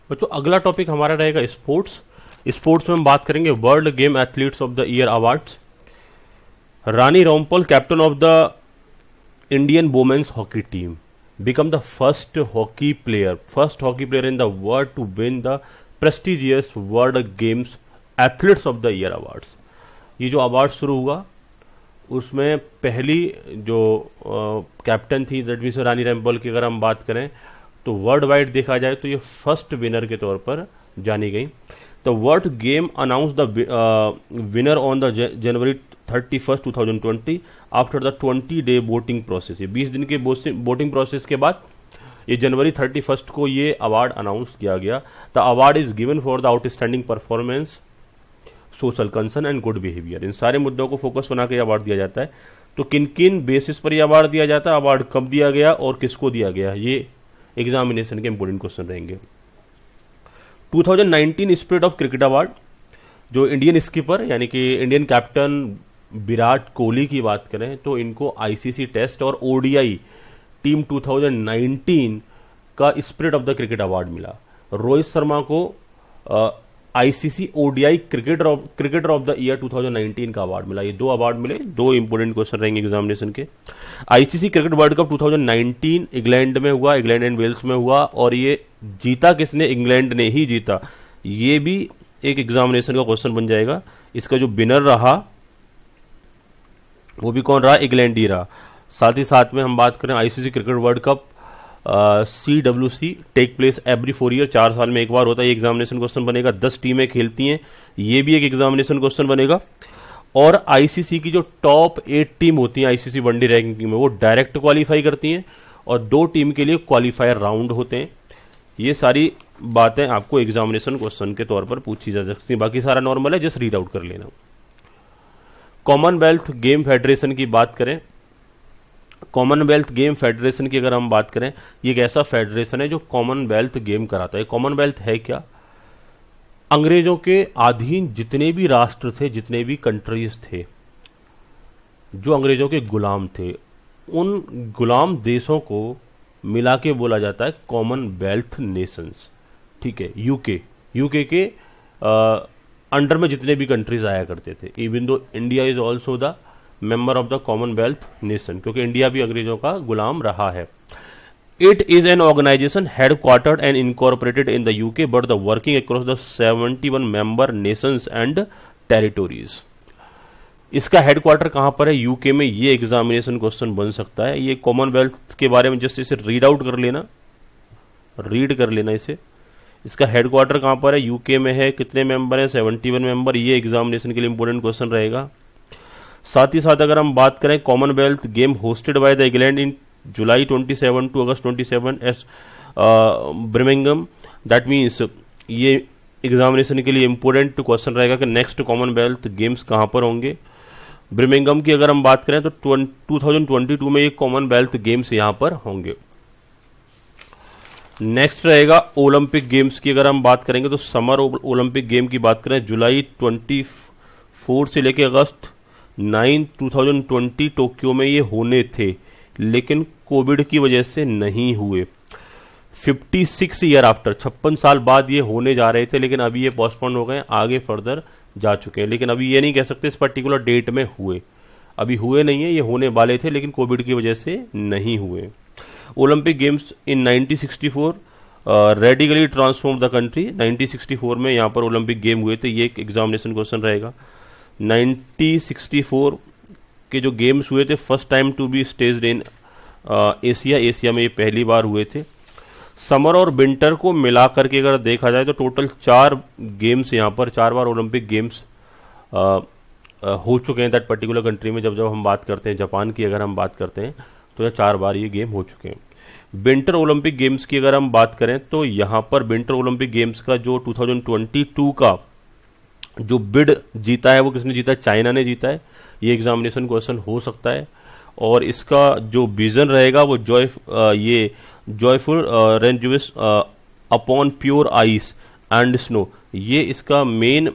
बच्चों अगला टॉपिक हमारा रहेगा स्पोर्ट्स। स्पोर्ट्स में हम बात करेंगे world game athletes of the year awards. Rani Rampal, captain of the Indian women's hockey team, become the first hockey player in the world to win the prestigious World Games Athletes of the Year Awards। ये जो award शुरू हुआ उसमें पहली जो captain थी, that means Rani Rampal की अगर हम बात करें तो वर्ल्ड वाइड देखा जाए तो ये फर्स्ट विनर के तौर पर जानी गई। The world game announce the winner on the January 31, 2020 after the 20-day voting process. ये 20 दिन के वोटिंग प्रोसेस के बाद ये जनवरी 31 को ये अवार्ड अनाउंस किया गया। The award is given for the outstanding performance, social concern and good behaviour. इन सारे मुद्दों को फोकस बना के अवार्ड दिया जाता है। तो किन किन बेसिस पर यह अवार्ड दिया जाता है, अवार्ड कब दिया गया और किसको दिया गया, ये एग्जामिनेशन के इंपोर्टेंट क्वेश्चन रहेंगे। 2019 स्पिरिट ऑफ क्रिकेट अवार्ड, जो इंडियन स्कीपर यानी कि इंडियन कैप्टन विराट कोहली की बात करें तो इनको आईसीसी टेस्ट और ओडीआई टीम 2019 का spirit of the cricket award मिला। रोहित शर्मा को ICC ODI cricketer of the year 2019 का अवार्ड मिला। ये दो अवार्ड मिले, दो इंपोर्टेंट क्वेश्चन रहेंगे एग्जामिनेशन के। ICC cricket world cup 2019 England में हुआ, इंग्लैंड एंड वेल्स में हुआ, और ये जीता किसने, इंग्लैंड ने ही जीता। ये भी एक एग्जामिनेशन का क्वेश्चन बन जाएगा। इसका जो विनर रहा वो भी कौन रहा, इंग्लैंड ही रहा। साथ ही साथ में हम बात करें ICC cricket world cup CWC take place every 4 year, 4 साल में एक बार होता है। ये एग्जामिनेशन क्वेश्चन बनेगा। 10 टीमें खेलती हैं, ये भी एक एग्जामिनेशन क्वेश्चन बनेगा। और आईसीसी की जो टॉप 8 टीम होती हैं आईसीसी वनडे रैंकिंग में, वो डायरेक्ट क्वालिफाई करती हैं और 2 टीम के लिए क्वालिफायर राउंड होते हैं। ये सारी बातें आपको एग्जामिनेशन क्वेश्चन के तौर पर पूछी जा सकती हैं। बाकी सारा नॉर्मल है, जस्ट रीड आउट कर लेना। कॉमनवेल्थ गेम फेडरेशन की बात करें, कॉमनवेल्थ गेम फेडरेशन की अगर हम बात करें, ये एक ऐसा फेडरेशन है जो कॉमनवेल्थ गेम कराता है। कॉमनवेल्थ है क्या, अंग्रेजों के अधीन जितने भी राष्ट्र थे, जितने भी कंट्रीज थे जो अंग्रेजों के गुलाम थे, उन गुलाम देशों को मिला के बोला जाता है कॉमनवेल्थ नेशंस। ठीक है, यूके के अंडर में जितने भी कंट्रीज आया करते थे। Even though India is also the member of the Commonwealth nation, क्योंकि इंडिया भी अंग्रेजों का गुलाम रहा है। It is an organization headquartered and incorporated in the UK but the working across the 71 member nations and territories. इसका headquarter कहां पर है, यूके में। ये एग्जामिनेशन क्वेश्चन बन सकता है। ये कॉमनवेल्थ के बारे में जस्ट इसे रीड आउट कर लेना, रीड कर लेना इसे। इसका हेडक्वार्टर कहां पर है, यूके में है। कितने मेंबर हैं, 71 मेंबर। ये एग्जामिनेशन के लिए इंपोर्टेंट क्वेश्चन रहेगा। साथ ही साथ अगर हम बात करें, Commonwealth game hosted by the England in July 27 to August 27 at Birmingham. That means ये एग्जामिनेशन के लिए इंपोर्टेंट क्वेश्चन रहेगा कि नेक्स्ट कॉमनवेल्थ गेम्स कहां पर होंगे। बर्मिंघम की अगर हम बात करें तो 2022 में ये कॉमनवेल्थ गेम्स यहां पर होंगे। नेक्स्ट रहेगा ओलंपिक गेम्स की अगर हम बात करेंगे तो समर ओलंपिक गेम की बात करें, जुलाई 24 से लेकर अगस्त 9, 2020 टोक्यो में ये होने थे, लेकिन कोविड की वजह से नहीं हुए। 56 ईयर आफ्टर, 56 साल बाद ये होने जा रहे थे, लेकिन अभी ये पोस्टपोन हो गए, आगे फर्दर जा चुके हैं। लेकिन अभी ये नहीं कह सकते इस पर्टिकुलर डेट में हुए, अभी हुए नहीं है। ये होने वाले थे लेकिन कोविड की वजह से नहीं हुए। Olympic games in 1964 radically transform the country. 1964 में यहाँ पर ओलंपिक गेम हुए थे। ये एक एग्जामिनेशन क्वेश्चन रहेगा। 1964 के जो गेम्स हुए थे, first time to be staged in Asia में ये पहली बार हुए थे। समर और विंटर को मिलाकर के अगर देखा जाए तो टोटल 4 गेम्स यहाँ पर, 4 बार ओलंपिक गेम्स हो चुके हैं दैट पर्टिकुलर कंट्री में। जब हम बात करते हैं जापान की अगर हम बात करते हैं तो यह 4 बार ये गेम हो चुके हैं। विंटर ओलंपिक गेम्स की अगर हम बात करें तो यहाँ पर विंटर ओलंपिक गेम्स का जो 2022 का जो बिड जीता है वो किसने जीता है, चाइना ने जीता है। ये एग्जामिनेशन क्वेश्चन हो सकता है। और इसका जो विजन रहेगा वो joyful ranges upon pure ice and snow, ये इसका मेन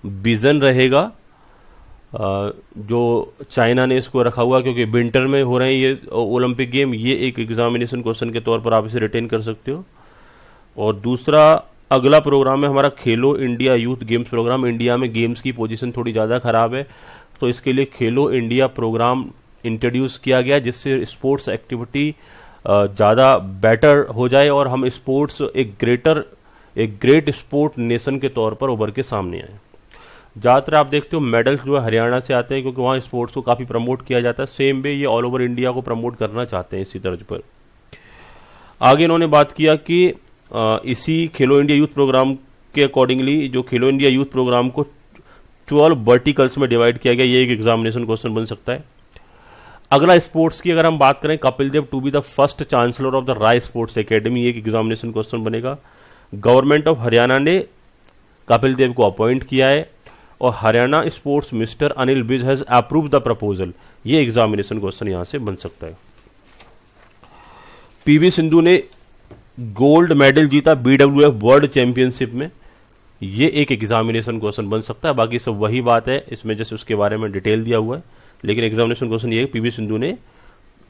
विजन रहेगा जो चाइना ने इसको रखा हुआ, क्योंकि विंटर में हो रहे हैं ये ओलंपिक गेम। ये एक एग्जामिनेशन क्वेश्चन के तौर पर आप इसे रिटेन कर सकते हो। और दूसरा अगला प्रोग्राम है हमारा Khelo India youth games programme. India में गेम्स की पोजीशन थोड़ी ज़्यादा खराब है, तो इसके लिए खेलो इंडिया प्रोग्राम इंट्रोड्यूस किया गया, जिससे स्पोर्ट्स एक्टिविटी ज़्यादा बेटर हो जाए और हम स्पोर्ट्स एक ग्रेट स्पोर्ट नेशन के तौर पर उभर के सामने आए। ज़्यादातर आप देखते हो मेडल्स जो है हरियाणा से आते हैं, क्योंकि वहाँ स्पोर्ट्स को काफ़ी प्रमोट किया जाता है। सेम वे ये ऑल ओवर इंडिया को प्रमोट करना चाहते हैं इसी तर्ज पर। आगे इन्होंने बात किया कि इसी खेलो इंडिया यूथ प्रोग्राम के अकॉर्डिंगली जो खेलो इंडिया यूथ प्रोग्राम को 12 वर्टिकल्स में डिवाइड किया गया। ये एक एग्जामिनेशन क्वेश्चन बन सकता है। अगला स्पोर्ट्स की अगर हम बात करें, Kapil Dev to be the first chancellor of the Rai sports academy, एक एग्जामिनेशन क्वेश्चन बनेगा। गवर्नमेंट ऑफ हरियाणा ने कपिल देव को अपॉइंट किया है और Haryana sports minister Anil Vij has approve the proposal, ये एग्जामिनेशन क्वेश्चन यहां से बन सकता है। पीवी सिंधु ने गोल्ड मेडल जीता बीडब्ल्यूएफ वर्ल्ड चैंपियनशिप में, ये एक एग्जामिनेशन क्वेश्चन बन सकता है। बाकी सब वही बात है, इसमें जैसे उसके बारे में डिटेल दिया हुआ है, लेकिन एग्जामिनेशन क्वेश्चन ये है पीवी सिंधु ने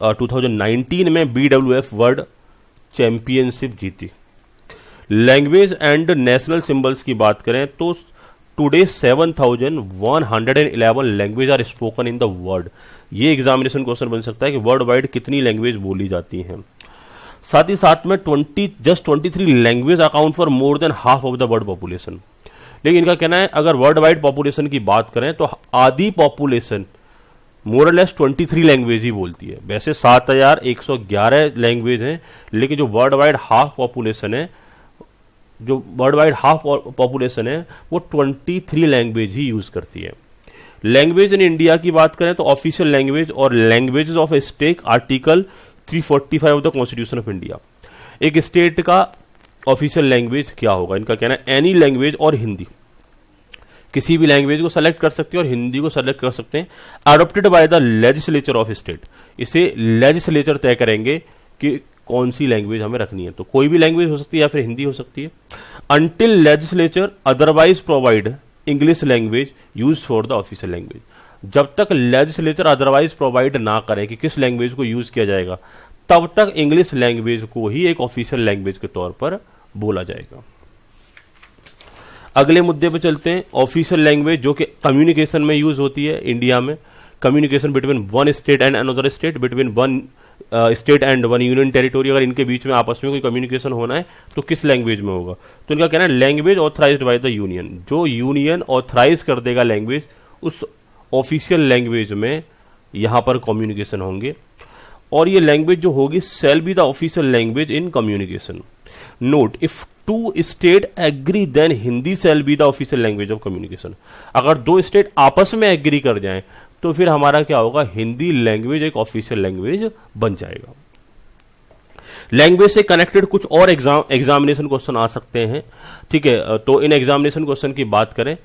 2019 में बीडब्ल्यूएफ वर्ल्ड चैंपियनशिप जीती। लैंग्वेज एंड नेशनल सिंबल्स की बात करें तो today 7111 language are spoken in the world, ये एग्जामिनेशन क्वेश्चन बन सकता है कि वर्ल्ड वाइड कितनी लैंग्वेज बोली जाती हैं। साथ ही साथ में 23 language account for more than half of the world population. लेकिन इनका कहना है अगर वर्ल्ड वाइड पॉपुलेशन की बात करें तो आधी पॉपुलेशन मोर और लेस 23 लैंग्वेज ही बोलती है। वैसे 7111 लैंग्वेज हैं, लेकिन जो वर्ल्ड वाइड हाफ पॉपुलेशन है वो 23 लैंग्वेज ही यूज करती है। लैंग्वेज इन इंडिया की बात करें तो ऑफिशियल लैंग्वेज और languages of A state article 345 of the constitution of India. एक स्टेट का ऑफिशियल लैंग्वेज क्या होगा, इनका कहना है एनी लैंग्वेज और हिंदी, किसी भी लैंग्वेज को सेलेक्ट कर सकते हैं और हिंदी को सेलेक्ट कर सकते हैं, adopted by the legislature of state. इसे लेजिस्लेचर तय करेंगे कि कौन सी लैंग्वेज हमें रखनी है, तो कोई भी लैंग्वेज हो सकती है या फिर हिंदी हो सकती है। Until legislature otherwise provide English language use for the official language, जब तक लेजिस्लेचर अदरवाइज प्रोवाइड ना करे कि किस लैंग्वेज को यूज किया जाएगा, तब तक इंग्लिश लैंग्वेज को ही एक ऑफिशियल लैंग्वेज के तौर पर बोला जाएगा। अगले मुद्दे पर चलते हैं। ऑफिशियल लैंग्वेज जो कि कम्युनिकेशन में यूज होती है इंडिया में, communication between one state and another state, between one state and one union territory, अगर इनके बीच में आपस में कोई कम्युनिकेशन होना है तो किस लैंग्वेज में होगा, तो इनका कहना है language authorised by the union, जो यूनियन ऑथराइज कर देगा लैंग्वेज, उस ऑफिशियल लैंग्वेज में यहां पर कम्युनिकेशन होंगे। और ये लैंग्वेज जो होगी shall be the official language in communication. Note, if two state agree then Hindi shall be the official language of communication. अगर दो स्टेट आपस में एग्री कर जाएं तो फिर हमारा क्या होगा, हिंदी लैंग्वेज एक ऑफिशियल लैंग्वेज बन जाएगा। लैंग्वेज से कनेक्टेड कुछ और एग्जामिनेशन क्वेश्चन आ सकते हैं, ठीक है। तो इन एग्जामिनेशन क्वेश्चन की बात करें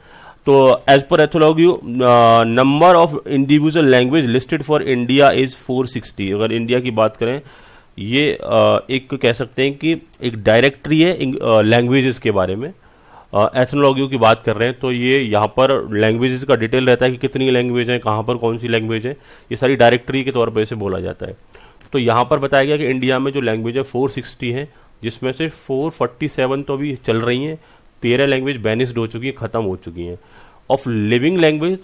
तो as per Ethnologue number of individual language listed for India is 460। अगर इंडिया की बात करें, ये एक कह सकते हैं कि एक डायरेक्टरी है लैंग्वेजेस के बारे में। एथनोलॉजी की बात कर रहे हैं तो ये यहाँ पर लैंग्वेजेस का डिटेल रहता है कि कितनी लैंग्वेज है, कहाँ पर कौन सी लैंग्वेज है, ये सारी डायरेक्टरी के तौर पर इसे बोला जाता है। तो यहाँ पर बताया गया कि इंडिया में जो लैंग्वेज है 460 है, जिसमें से 447 तो अभी चल रही हैं, 13 लैंग्वेज बैनिस्ड हो चुकी है, खत्म हो चुकी हैं। ऑफ लिविंग लैंग्वेज,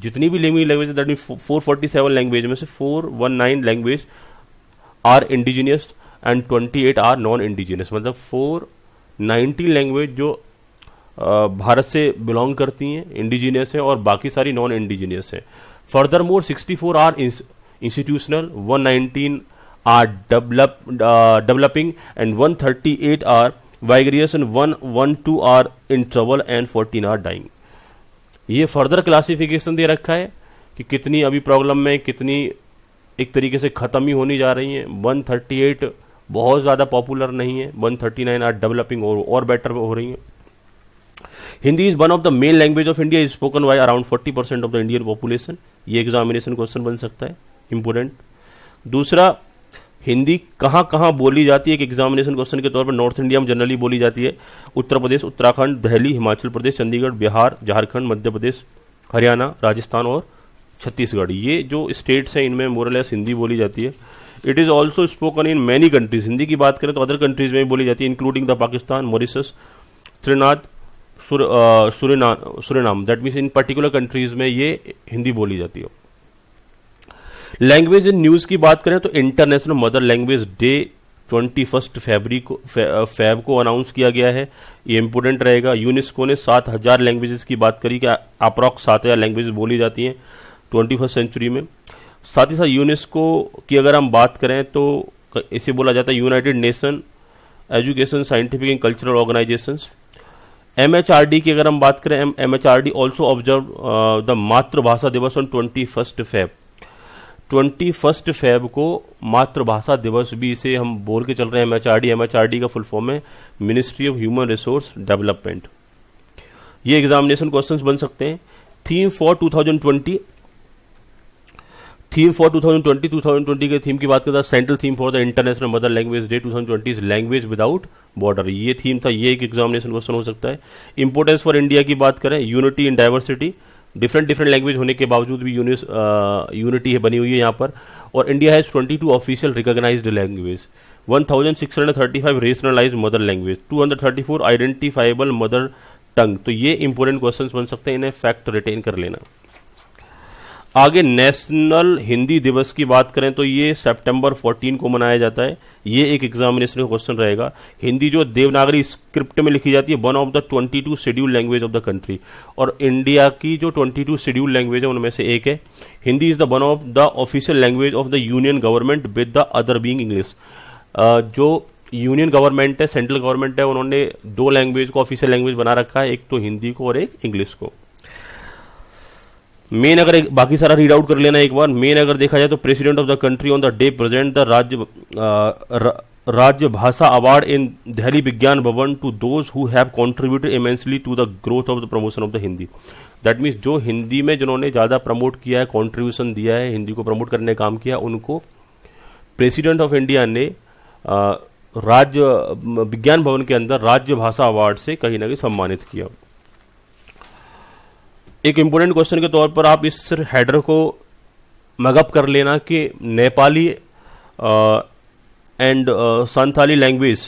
जितनी भी living language that mean 447 language में से 419 language are indigenous and 28 are non indigenous, मतलब 490 लैंग्वेज जो भारत से बिलोंग करती हैं, इंडिजिनियस है, और बाकी सारी नॉन इंडिजिनियस है। Furthermore 64 are institutional, 119 are developing and 138 are vigorous and 112 are in trouble and 14 are dying. ये फर्दर क्लासिफिकेशन दे रखा है कि कितनी अभी प्रॉब्लम में, कितनी एक तरीके से खत्म ही होनी जा रही हैं। 138 बहुत ज्यादा पॉपुलर नहीं है, 139 आर डेवलपिंग और बेटर हो रही हैं। Hindi is one of the main language of India, is spoken by around 40% of the Indian population. ये एग्जामिनेशन क्वेश्चन बन सकता है, इंपोर्टेंट। दूसरा, हिंदी कहाँ कहाँ बोली जाती है, एक एग्जामिनेशन क्वेश्चन के तौर पर नॉर्थ इंडिया में जनरली बोली जाती है। उत्तर प्रदेश, उत्तराखंड, दिल्ली, हिमाचल प्रदेश, चंडीगढ़, बिहार, झारखंड, मध्य प्रदेश, हरियाणा, राजस्थान और छत्तीसगढ़, ये जो स्टेट्स हैं इनमें मोरलेस हिंदी बोली जाती है। It is also spoken in many countries. Hindi की बात करें तो अदर कंट्रीज में भी बोली जाती है, including the Pakistan, Mauritius, त्रिनाद, Suriname. That means in particular countries में ये हिंदी बोली जाती है। लैंग्वेज इन न्यूज की बात करें तो international mother language day 21 Feb को अनाउंस किया गया है। ये इंपोर्टेंट रहेगा। यूनेस्को ने 7000 लैंग्वेजेस की बात करी कि अप्रॉक्स 7000 लैंग्वेजेस बोली जाती हैं 21st सेंचुरी में। साथ ही साथ यूनेस्को की अगर हम बात करें तो इसे बोला जाता है United nation education scientific and cultural organisations. MHRD की अगर हम बात करें, MHRD ऑल्सो ऑब्जर्व द मातृभाषा दिवस ऑन 21 फैब। 21 फैब को मातृभाषा दिवस भी इसे हम बोल के चल रहे हैं MHRD का फुल फॉर्म है ministry of human resource development. ये एग्जामिनेशन क्वेश्चंस बन सकते हैं। थीम फॉर 2020 के थीम की बात करता है, central theme for the international mother language day 2020 is language without border. ये थीम था, ये एक एग्जामिनेशन क्वेश्चन हो सकता है। इंपोर्टेंस फॉर इंडिया की बात करें, unity in diversity, different language होने के बावजूद भी यूनिटी है बनी हुई है यहाँ पर। और India has 22 official recognised language, 1635 rationalised mother language, 234 identifiable mother tongue. तो ये इंपोर्टेंट क्वेश्चंस बन सकते हैं, इन्हें फैक्ट रिटेन कर लेना। आगे नेशनल हिंदी दिवस की बात करें तो ये सितंबर 14 को मनाया जाता है। ये एक एग्जामिनेशन का क्वेश्चन रहेगा। हिंदी जो देवनागरी स्क्रिप्ट में लिखी जाती है, one of the 22 schedule language of the country, और इंडिया की जो 22 शेड्यूल लैंग्वेज है उनमें से एक है Hindi. Is the one of the official language of the union government with the other being English. जो यूनियन गवर्नमेंट है, सेंट्रल गवर्नमेंट है, उन्होंने दो लैंग्वेज को ऑफिशियल लैंग्वेज बना रखा है, एक तो हिंदी को और एक इंग्लिश को। मेन अगर बाकी सारा रीड आउट कर लेना एक बार। मेन अगर देखा जाए तो president of the country on the day present the Rajya Bhasha award in Delhi Vigyan Bhawan to those who have contributed immensely to the growth of the promotion of the Hindi. That means जो हिंदी में जिन्होंने ज्यादा प्रमोट किया है, कॉन्ट्रीब्यूशन दिया है, हिंदी को प्रमोट करने का काम किया, उनको प्रेसिडेंट ऑफ इंडिया ने राज्य विज्ञान भवन के अंदर राज्य भाषा अवार्ड से कहीं ना कहीं सम्मानित किया। एक इंपोर्टेंट क्वेश्चन के तौर पर आप इस हेडर को मगअप कर लेना कि Nepali and Santhali language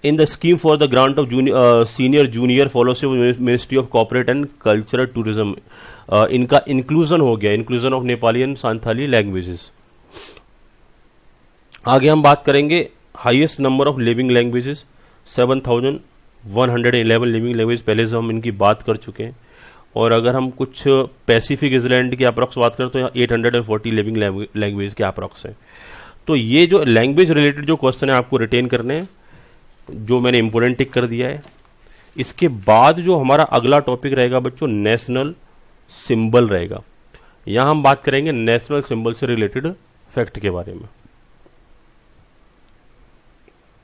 in the scheme for the grant of senior junior fellowship ministry of corporate and cultural tourism, इनका इंक्लूजन हो गया, inclusion of Nepali and Santhali languages. आगे हम बात करेंगे highest number of living languages, 7111 living language, पहले से हम इनकी बात कर चुके हैं। और अगर हम कुछ पैसिफिक आइलैंड की अप्रॉक्स बात करें तो यहाँ 840 लिविंग लैंग्वेज के अप्रॉक्स है। तो ये जो लैंग्वेज रिलेटेड जो क्वेश्चन है आपको रिटेन करने हैं, जो मैंने इंपोर्टेंट टिक कर दिया है। इसके बाद जो हमारा अगला टॉपिक रहेगा बच्चों, नेशनल सिंबल रहेगा। यहाँ हम बात करेंगे नेशनल सिंबल से रिलेटेड फैक्ट के बारे में।